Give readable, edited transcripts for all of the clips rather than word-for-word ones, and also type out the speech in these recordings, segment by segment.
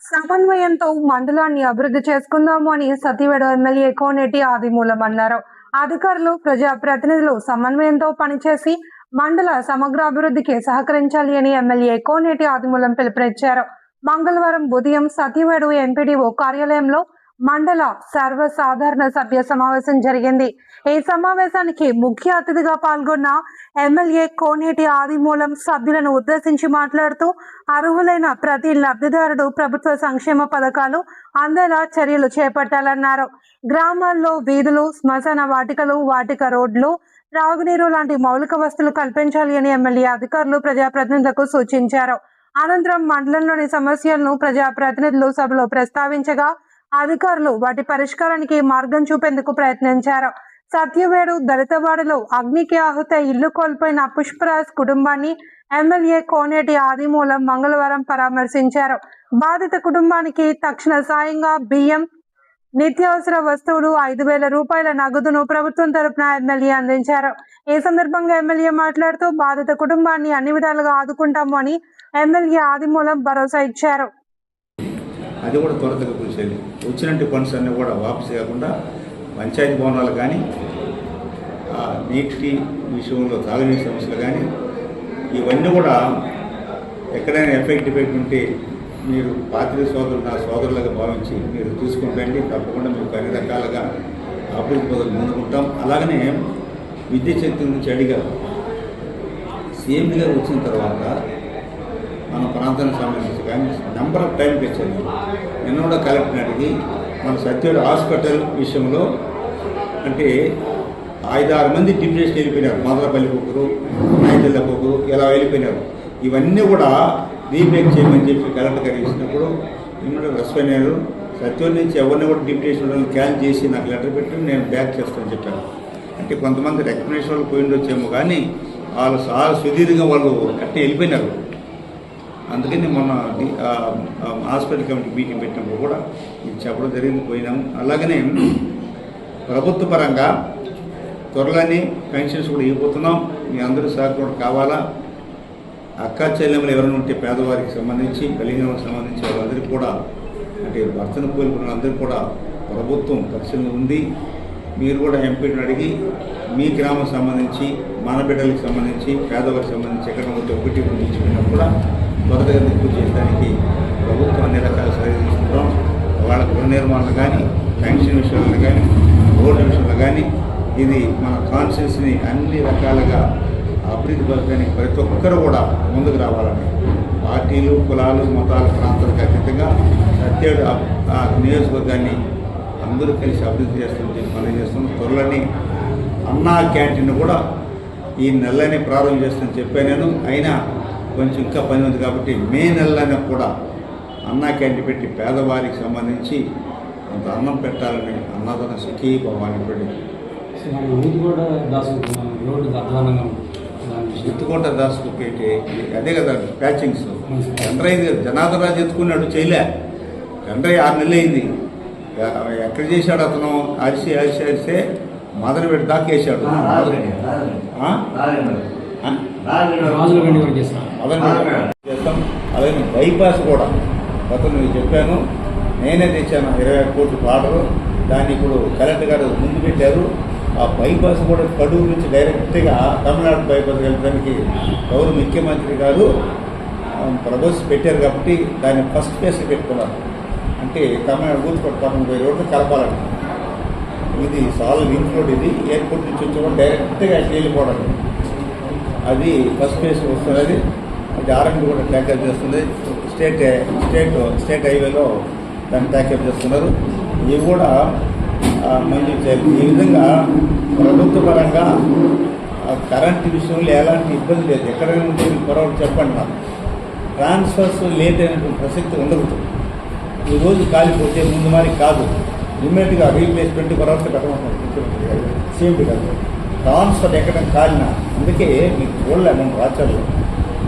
సమన్వయంతో మండలాన్ని అభివృద్ధి చేసుకుందాము అని సతివేడు ఎమ్మెల్యే కోనేటి ఆదిమూలం అన్నారు. అధికారులు, ప్రజాప్రతినిధులు సమన్వయంతో పనిచేసి మండల సమగ్రాభివృద్ధికి సహకరించాలి అని ఎమ్మెల్యే కోనేటి ఆదిమూలం పిలుపునిచ్చారు. మంగళవారం ఉదయం సతివేడు ఎంపీడీఓ కార్యాలయంలో మండల సర్వసాధారణ సభ్య సమావేశం జరిగింది. ఈ సమావేశానికి ముఖ్య అతిథిగా పాల్గొన్న ఎమ్మెల్యే కోనేటి ఆదిమూలం సభ్యులను ఉద్దేశించి మాట్లాడుతూ అర్హులైన ప్రతి లబ్ధిదారుడు ప్రభుత్వ సంక్షేమ పథకాలు అందేలా చర్యలు చేపట్టాలన్నారు. గ్రామాల్లో వీధులు, శ్మశాన వాటికలు, వాటిక రోడ్లు, త్రాగునీరు లాంటి మౌలిక వసతులు కల్పించాలి అని ఎమ్మెల్యే అధికారులు, ప్రజాప్రతినిధులకు సూచించారు. అనంతరం మండలంలోని సమస్యలను ప్రజాప్రతినిధులు సభలో ప్రస్తావించగా అధికారులు వాటి పరిష్కారానికి మార్గం చూపేందుకు ప్రయత్నించారు. సత్యవేడు దళితవాడలో అగ్నికి ఆహుత ఇల్లు కోల్పోయిన పుష్పరాజ్ కుటుంబాన్ని ఎమ్మెల్యే కోనేటి ఆదిమూలం మంగళవారం పరామర్శించారు. బాధిత కుటుంబానికి తక్షణ సాయంగా బియ్యం, నిత్యావసర వస్తువులు, 5,000 రూపాయల నగదును ప్రభుత్వం తరపున ఎమ్మెల్యే అందించారు. ఈ సందర్భంగా ఎమ్మెల్యే మాట్లాడుతూ బాధిత కుటుంబాన్ని అన్ని విధాలుగా ఆదుకుంటాము అని ఎమ్మెల్యే ఆదిమూలం భరోసా ఇచ్చారు. అది కూడా త్వరగా కూర్చొని వచ్చినట్టు ఫండ్స్ అన్నీ కూడా వాపసు కాకుండా పంచాయతీ భవనాలు కానీ, నీటి విషయంలో తాగునీటి సమస్యలు కానీ, ఇవన్నీ కూడా ఎక్కడైనా ఎఫెక్ట్ ఉంటే మీరు పాత్రిక సోదరులు నా సోదరులుగా భావించి మీరు తీసుకుంటండి. తప్పకుండా మీకు అన్ని రకాలుగా అభివృద్ధి పదవులు ముందుకుంటాం. అలాగనే విద్యుత్ శక్తి నుంచి అడిగారు. సీఎం గారు వచ్చిన తర్వాత మన ప్రాంతానికి సంబంధించి కానీ నెంబర్ ఆఫ్ టైంకి వచ్చాను. నిన్న కూడా కలెక్టర్ అడిగి మన సత్యవేడు హాస్పిటల్ విషయంలో అంటే 5-6 మంది డిప్యూటేషన్ వెళ్ళిపోయినారు. మదనపల్లికి ఒకరు, నైజల్లకు ఒకరు, ఇలా వెళ్ళిపోయినారు. ఇవన్నీ కూడా రీమేక్ చేయమని చెప్పి కలెక్టర్ గారు ఇచ్చినప్పుడు ఇమ్మీడియట్ రెస్పాండ్ అయ్యారు. సత్యవేడు నుంచి ఎవరిని కూడా డిప్యూటేషన్ క్యాన్ చేసి నాకు లెటర్ పెట్టి నేను బ్యాక్ చేస్తానని చెప్పాను. అంటే కొంతమంది రికగ్నేషన్ వాళ్ళు పోయిండొచ్చేమో కానీ వాళ్ళు చాలా సుదీర్ఘంగా వాళ్ళు కట్టి వెళ్ళిపోయినారు. అందుకని మొన్న హాస్పిటల్ కమిటీ మీటింగ్ పెట్టినప్పుడు కూడా ఇది చెప్పడం జరిగింది, పోయినాము. అలాగనే ప్రభుత్వ పరంగా త్వరలోనే పెన్షన్స్ కూడా ఇవ్వబోతున్నాం. మీ అందరూ సహకారం కావాలా. అక్కా చెల్లెములు ఎవరైనా ఉంటే పేదవారికి సంబంధించి, బలిహీనలకు సంబంధించి వాళ్ళందరికీ కూడా అంటే భర్తను కోల్పోయిన అందరికీ కూడా ప్రభుత్వం పరిశీలన ఉంది. మీరు కూడా ఎంపీని అడిగి మీ గ్రామం సంబంధించి, మన బిడ్డలకు సంబంధించి, పేదవారికి సంబంధించి ఎక్కడ ఉంటే ఒకటి ఇచ్చిపోయినా కూడా త్వరగా ఎక్కువ చేయడానికి ప్రభుత్వం అన్ని రకాల చర్యలు తీసుకుంటాం. వాళ్ళ గృహ నిర్మాణాలు కానీ, పెన్షన్ విషయాలు కానీ, రోడ్డు విషయాలు కానీ ఇది మన కాన్స్టిట్యూన్సీని అన్ని రకాలుగా అభివృద్ధి పరచడానికి ప్రతి ఒక్కరు కూడా ముందుకు రావాలని పార్టీలు, కులాలు, మతాల ప్రాంతాలకు అతీతంగా సత్యవేడు నియోజకవర్గాన్ని అందరూ కలిసి అభివృద్ధి చేస్తుంటే పని చేస్తున్నాం. త్వరలోని అన్నా క్యాంటీన్ కూడా ఈ నెలలోనే ప్రారంభం చేస్తానని చెప్పాను నేను. అయినా కొంచెం ఇంకా పని ఉంది కాబట్టి మే నెలలోనే కూడా అన్నా క్యాంటీన్ పెట్టి పేదవారికి సంబంధించి కొంత అన్నం పెట్టాలని అన్నదాన సుఖీ భవాన్ని పెట్టి ఎత్తుకోట దాసుకు పెట్టి అదే కదా ప్యాచింగ్స్ టెండర్ అయింది కదా. జనార్దన్ రాజు ఎత్తుకున్నాడు, చేయలే. టెండర్ 6 నెలలు అయింది. ఎక్కడ చేశాడు అతను? అరిసే మదన పెట్టి దాకా వేసాడు. చేస్తాం. అలాగే బైపాస్ కూడా గతంలో చెప్పాను, నేనే తెచ్చాను 21 కోట్ల ఆర్డరు. దాన్ని ఇప్పుడు కలెక్టర్ గారు ముందు పెట్టారు. ఆ బైపాస్ కూడా కడూరు నుంచి డైరెక్ట్గా తమిళనాడు బైపాస్ వెళ్ళడానికి గౌరవ ముఖ్యమంత్రి గారు ప్రపోజ్ పెట్టారు కాబట్టి దాన్ని ఫస్ట్ ఫేస్ పెట్టుకున్నారు. అంటే తమిళనాడు కూర్చుకోవడం 90 రోడ్లు కలపాలని. ఇది సాల్వ్ లింక్ రోడ్. ఇది ఎయిర్పోర్ట్ నుంచి వచ్చి కూడా డైరెక్ట్గా వెళ్ళిపోవడం. అది ఫస్ట్ ఫేజ్ వస్తున్నది. అది ఆర్ఎండ్ కూడా ట్యాకప్ చేస్తుంది. స్టేట్ హైవేలో దాన్ని ట్యాకప్ చేస్తున్నారు. ఇవి కూడా మంజూరు చేయాలి. ఈ విధంగా ప్రభుత్వ పరంగా కరెంటు విషయంలో ఎలాంటి ఇబ్బంది లేదు. ఎక్కడైనా ఉంటే పొరపాటు చెప్పండి. నాకు ట్రాన్స్ఫర్స్ లేట్ అయినటువంటి ప్రసక్తి ఉండదు. ఈరోజు కాలిపోతే ముందు మరి కాదు, ఇమ్మీడియట్గా రీప్లేస్మెంట్ పొరపాటు పెట్టమంటున్నారు ముఖ్యమంత్రి గారు, సీఎం గారు. ట్రాన్స్ఫర్ ఎక్కడ కాలినా అందుకే మీకు చూడలేము. రాచర్లు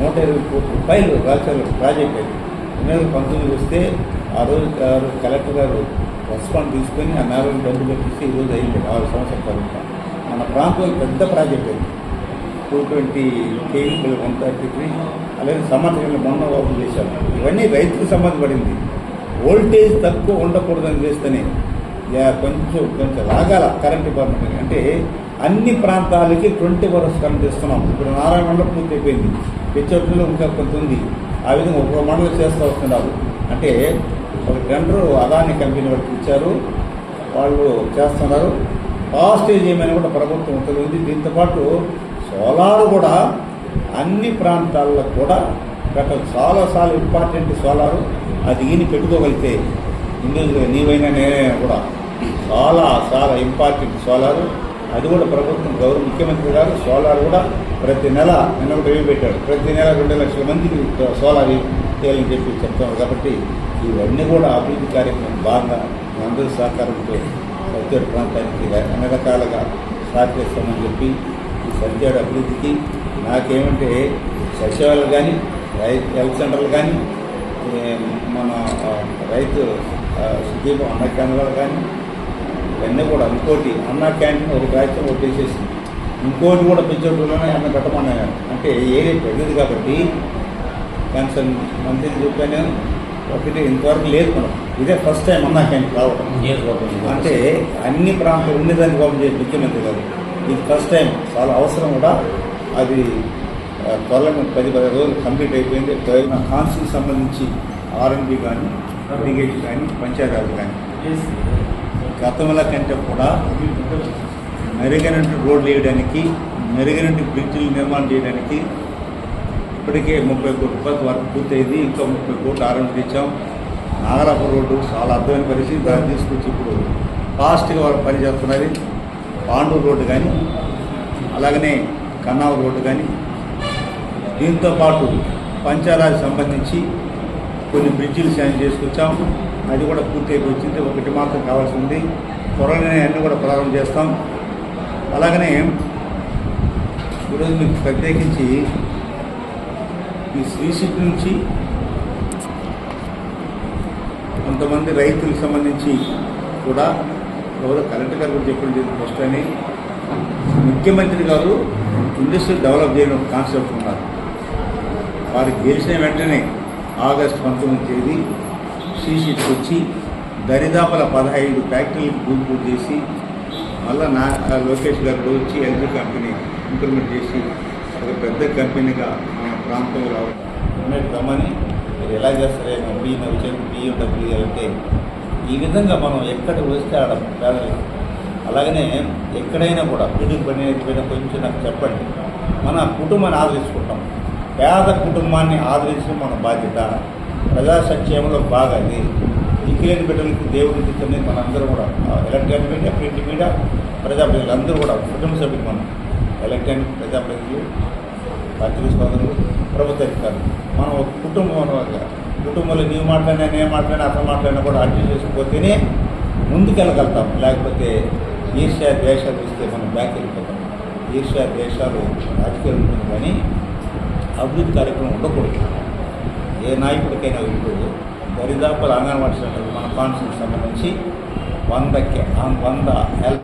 120 కోట్ల రూపాయలు రాచర్లు ప్రాజెక్ట్ అది 2019 వస్తే ఆ రోజు కలెక్టర్ గారు రెస్పాన్స్ తీసుకొని ఆ మేరకు డబ్బులు పెట్టేసి ఈరోజు అయింది 6 సంవత్సరాల తర్వాత. మన ప్రాంతంలో పెద్ద ప్రాజెక్ట్ అది 220 KV 133. అలాగే సమాచారంలో మొన్న ఓపెన్ చేశారు. ఇవన్నీ రైతులకు సంబంధపడింది. వోల్టేజ్ తక్కువ ఉండకూడదని చేస్తేనే కొంచెం లాగాల కరెంట్ డిపార్ట్మెంట్. అంటే అన్ని ప్రాంతాలకి 20 hours కరెంట్ ఇస్తున్నాం. ఇప్పుడు నారాయణలో పూర్తి అయిపోయింది, పెచ్చొట్టులో ఇంకా కొంత ఉంది. ఆ విధంగా ఒక్కొక్క మండలం చేస్తూ వస్తున్నారు. అంటే ఒక టెండర్ అదాని కంపెనీ వాళ్ళకి ఇచ్చారు, వాళ్ళు చేస్తున్నారు. ఫాస్టేజ్ ఏమైనా కూడా ప్రభుత్వం ఉంటుంది. దీంతోపాటు సోలార్ కూడా అన్ని ప్రాంతాల్లో కూడా చాలా ఇంపార్టెంట్ సోలారు. అది ఈయన పెట్టుకోగలిగితే ఇండివిజువల్గా నీవైనా నేనైనా కూడా చాలా ఇంపార్టెంట్ సోలారు. అది కూడా ప్రభుత్వం ముఖ్యమంత్రి గారు సోలార్ కూడా ప్రతి నెల నిన్న కూడా రివ్యూ పెట్టాడు. ప్రతి నెల 2 లక్షల మందికి సోలార్ చేయాలని చెప్పి చెప్తున్నారు. కాబట్టి ఇవన్నీ కూడా అభివృద్ధి కార్యక్రమం భాగంగా అందరి సహకారంతో సత్యాడు ప్రాంతానికి అన్ని రకాలుగా సహకరిస్తామని చెప్పి ఈ సత్యాడు అభివృద్ధికి నాకేమంటే సచివాలయాలు కానీ హెల్త్ సెంటర్లు కానీ మన రైతు సుదీపం అన్న కేంద్రాలు కానీ ఇవన్నీ కూడా ఇంకోటి అన్న క్యాంటీన్ ఒక రాజ్యం ఒకటి వేసేసింది. ఇంకోటి కూడా పెంచడంలోనే అన్న పెట్టమన్నాను. అంటే ఏరియా పెద్దది కాబట్టి కన్సర్న్ మంత్రిని చెప్పాను. ఒకటి ఇంతవరకు లేదు మనం, ఇదే ఫస్ట్ టైం అన్న క్యాంటీన్ రావడం. అంటే అన్ని ప్రాంతాలు ఉండేదాన్ని బాబు చేసి ముఖ్యమంత్రి గారు ఇది ఫస్ట్ టైం. చాలా అవసరం కూడా. అది త్వరలో 10-15 రోజులు కంప్లీట్ అయిపోయింది. కాన్స్టిట్యూన్సీకి సంబంధించి R&B కానీ ఇరిగేషన్ కానీ పంచాయతీరాజ్ కానీ గతంలో కంటే కూడా మెరుగైన రోడ్లు వేయడానికి, మెరుగైన బ్రిడ్జిలు నిర్మాణం చేయడానికి ఇప్పటికే 30 కోట్ల రూపాయల వరకు పూర్తయింది. ఇంకా 30 కోట్లు R&B ఇచ్చాం. నాగలాపురం రోడ్డు చాలా అర్థమైన పరిస్థితి, దాన్ని తీసుకొచ్చి ఇప్పుడు ఫాస్ట్గా వాళ్ళు పనిచేస్తున్నది. పాండూరు రోడ్డు కానీ అలాగనే కన్నావరం రోడ్డు కానీ, దీంతోపాటు పంచాయతీరాజ్ సంబంధించి కొన్ని బ్రిడ్జిలు శాంక్షన్ చేసుకొచ్చాం. అది కూడా పూర్తి అయిపోయి వచ్చింది. ఒకటి మాత్రం కావాల్సి ఉంది. త్వరలోనే అన్నీ కూడా ప్రారంభం చేస్తాం. అలాగనే ఈరోజు మీకు ప్రత్యేకించి ఈ శ్రీశక్తి నుంచి కొంతమంది రైతులకు సంబంధించి కూడా ఎవరో కలెక్టర్ గారు కూడా చెప్పండి ఫస్ట్ అని ముఖ్యమంత్రి గారు ఇండస్ట్రీ డెవలప్ చేయడం కాన్సెప్ట్ ఉన్నారు. వారు గెలిచిన వెంటనే ఆగస్టు 19 శ్రీశక్తికి వచ్చి దరిదాపుల 15 ఫ్యాక్టరీలకు భూమి పూజ చేసి మళ్ళీ లోకేష్ గారు వచ్చి ఎల్జీ కంపెనీ ఇంప్లిమెంట్ చేసి ఒక పెద్ద కంపెనీగా మన ప్రాంతంలో రావడం రమ్మని మీరు ఎలా చేస్తారేమో బిఎండబ్ల్యూ అంటే ఈ విధంగా మనం ఎక్కడ వస్తే ఆడ పేదలు. అలాగనే ఎక్కడైనా కూడా బిల్డింగ్ పని అయిపోయినా కొంచెం నాకు చెప్పండి. మన కుటుంబాన్ని ఆదరించుకుంటాం. పేద కుటుంబాన్ని ఆదరించడం మన బాధ్యత. ప్రజా సంక్షేమంలో బాగా అది దిక్కులేని బిడ్డలకి దేవుడి దిక్కుని మనందరం కూడా ఎలక్ట్రానిక్ మీడియా, ప్రింట్ మీడియా, ప్రజాప్రతినిధులు అందరూ కూడా కుటుంబ సభ్యులు మనం ఎలక్ట్రానిక్ ప్రజాప్రతినిధులు, పార్టీ సోదరులు, ప్రభుత్వ అధికారులు మనం ఒక కుటుంబంలో నీవు మాట్లాడినా నేను మాట్లాడినా అతను మాట్లాడినా కూడా అడ్జస్ట్ చేసుకుపోతేనే ముందుకెళ్ళగలుగుతాం. లేకపోతే ఈర్ష్యా ద్వేషాలు ఇస్తే మనం బ్యాక్ వెళ్ళిపోతాం. ఈర్ష్యా ద్వేషాలు రాజకీయాలు ఉంటుంది కానీ అభివృద్ధి కార్యక్రమం ఉండకూడదు. ఏ నాయకుడికైనా ఇప్పుడు దరిదాపుల అంగన్వాడీ సెంటర్లు మన కాన్స్టిట్యూన్సీకి సంబంధించి 100 హెల్త్